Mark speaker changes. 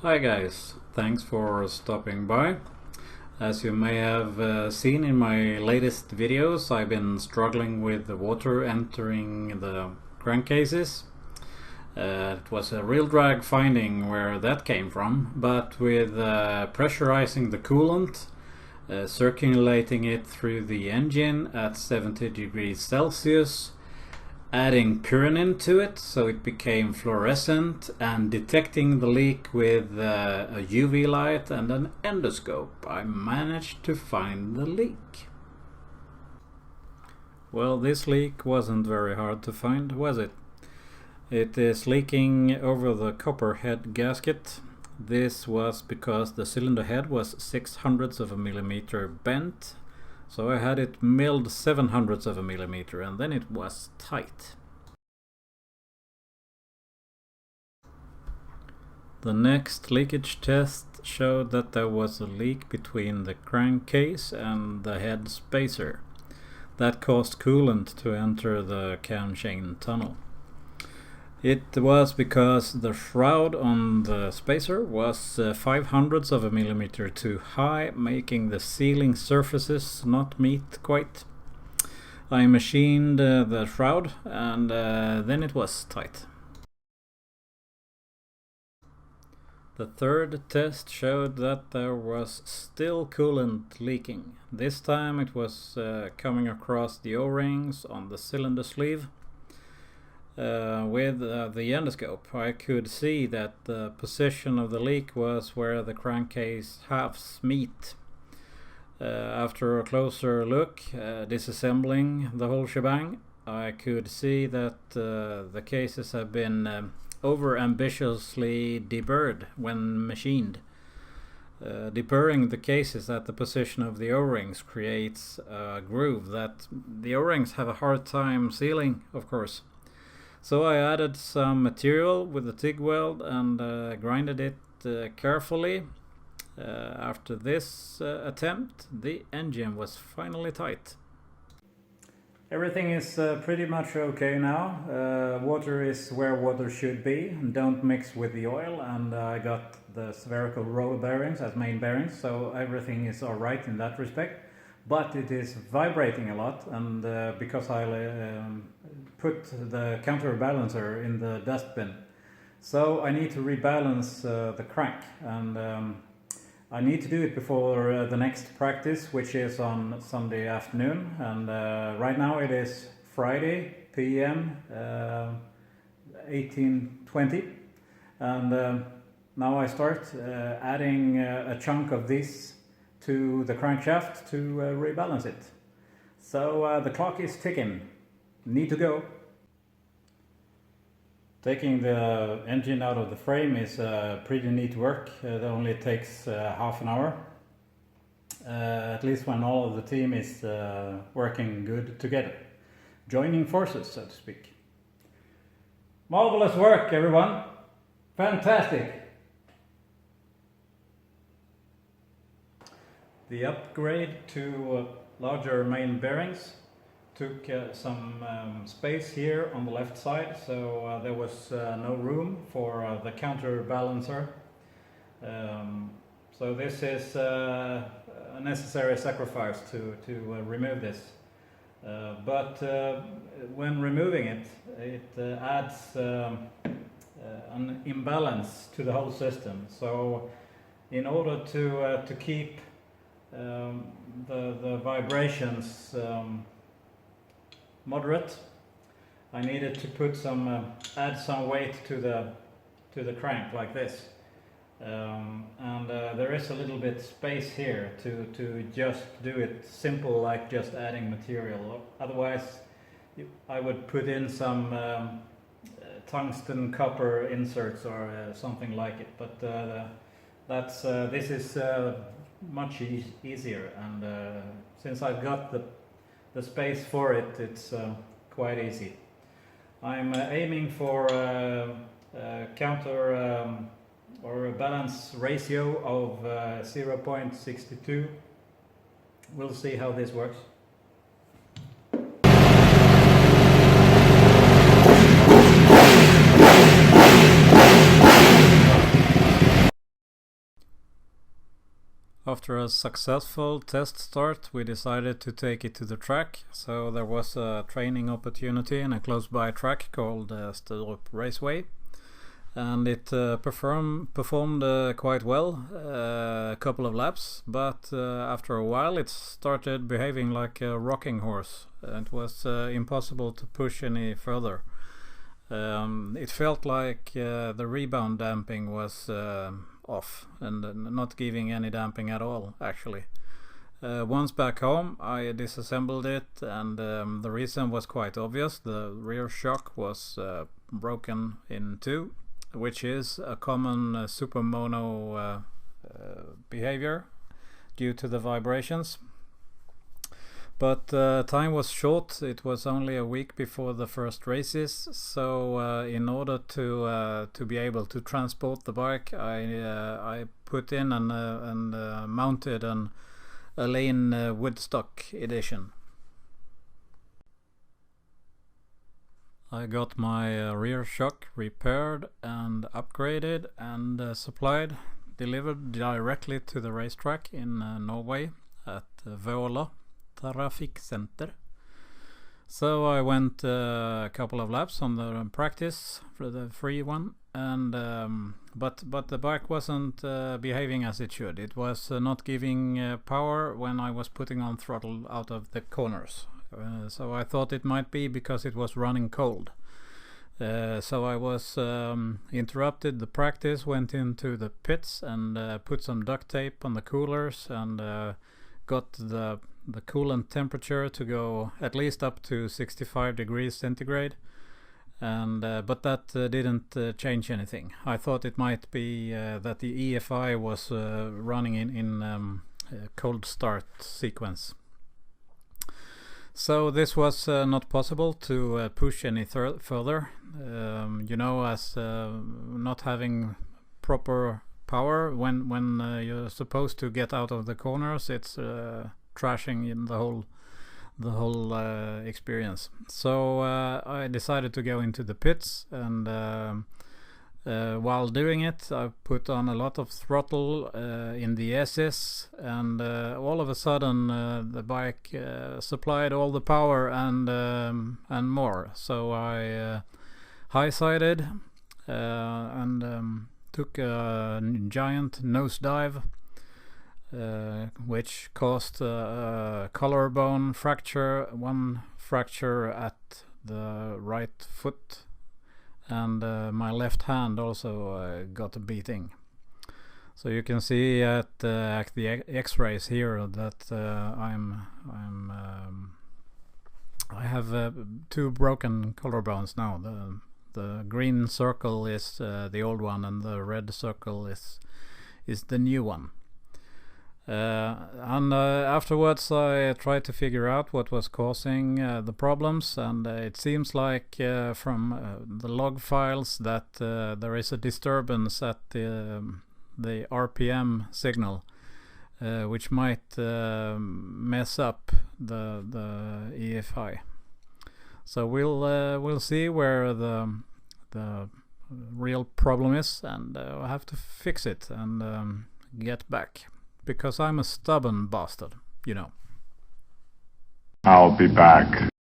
Speaker 1: Hi guys, thanks for stopping by. As you may have seen in my latest videos, I've been struggling with the water entering the crankcases. It was a real drag finding where that came from, but with pressurizing the coolant, circulating it through the engine at 70 degrees Celsius, adding pyranine to it so it became fluorescent, and detecting the leak with a UV light and an endoscope, I managed to find the leak. Well, this leak wasn't very hard to find, was it? It is leaking over the copper head gasket. This was because the cylinder head was 0.06 of a millimeter bent. So I had it milled 0.07 of a millimeter, and then it was tight. The next leakage test showed that there was a leak between the crankcase and the head spacer. That caused coolant to enter the camshaft tunnel. It was because the shroud on the spacer was 0.05 of a millimeter too high, making the sealing surfaces not meet quite. I machined the shroud, and then it was tight. The third test showed that there was still coolant leaking. This time it was coming across the O-rings on the cylinder sleeve. With the endoscope, I could see that the position of the leak was where the crankcase halves meet. After a closer look, disassembling the whole shebang, I could see that the cases have been over-ambitiously deburred when machined. Deburring the cases at the position of the O-rings creates a groove that the O-rings have a hard time sealing, of course. So I added some material with a TIG weld and grinded it carefully. After this attempt, the engine was finally tight. Everything is pretty much okay now. Water is where water should be. Don't mix with the oil, and I got the spherical roller bearings as main bearings, so everything is alright in that respect. But it is vibrating a lot, and because I put the counterbalancer in the dustbin, so I need to rebalance the crank, and I need to do it before the next practice, which is on Sunday afternoon. And right now it is Friday PM 18:20, and now I start adding a chunk of this to the crankshaft to rebalance it. So the clock is ticking. Need to go. Taking the engine out of the frame is pretty neat work. It only takes half an hour. At least when all of the team is working good together. Joining forces, so to speak. Marvelous work, everyone. Fantastic. The upgrade to larger main bearings took some space here on the left side, so there was no room for the counterbalancer. So this is a necessary sacrifice to remove this. But when removing it, it adds an imbalance to the whole system. So in order to keep the vibrations moderate, I needed to put add some weight to the crank like this, and there is a little bit space here to just do it simple, like just adding material. Otherwise, I would put in some tungsten copper inserts or something like it. But this is much easier, and since I've got the space for it, it's quite easy. I'm aiming for counter or a balance ratio of 0.62. We'll see how this works. After a successful test start, we decided to take it to the track, so there was a training opportunity in a close-by track called Sturup Raceway, and it performed quite well, a couple of laps, but after a while it started behaving like a rocking horse. It was impossible to push any further. It felt like the rebound damping was off and not giving any damping at all, actually. Once back home, I disassembled it, and the reason was quite obvious. The rear shock was broken in two, which is a common super mono behavior due to the vibrations. But time was short. It was only a week before the first races, so in order to be able to transport the bike, I put in and mounted a Lane Woodstock edition. I got my rear shock repaired and upgraded and delivered directly to the racetrack in Norway at Våla Trafikksenter. So I went a couple of laps on the practice for the free one, and but the bike wasn't behaving as it should. It was not giving power when I was putting on throttle out of the corners. So I thought it might be because it was running cold. So I was interrupted the practice, went into the pits and put some duct tape on the coolers and got the coolant temperature to go at least up to 65 degrees centigrade, and but that didn't change anything. I thought it might be that the EFI was running in cold start sequence. So this was not possible to push any further. As not having proper power when you're supposed to get out of the corners, it's trashing in the whole experience. So I decided to go into the pits, and while doing it, I put on a lot of throttle in the S's, and all of a sudden the bike supplied all the power and more. So I high-sided and took a giant nosedive, which caused a collarbone fracture, one fracture at the right foot, and my left hand also got a beating. So you can see at the X-rays here that I have two broken collarbones now. The green circle is the old one, and the red circle is the new one. And afterwards I tried to figure out what was causing the problems, and it seems like from the log files that there is a disturbance at the RPM signal, which might mess up the EFI. So we'll see where the real problem is, and I'll have to fix it and get back. Because I'm a stubborn bastard, you know.
Speaker 2: I'll be back.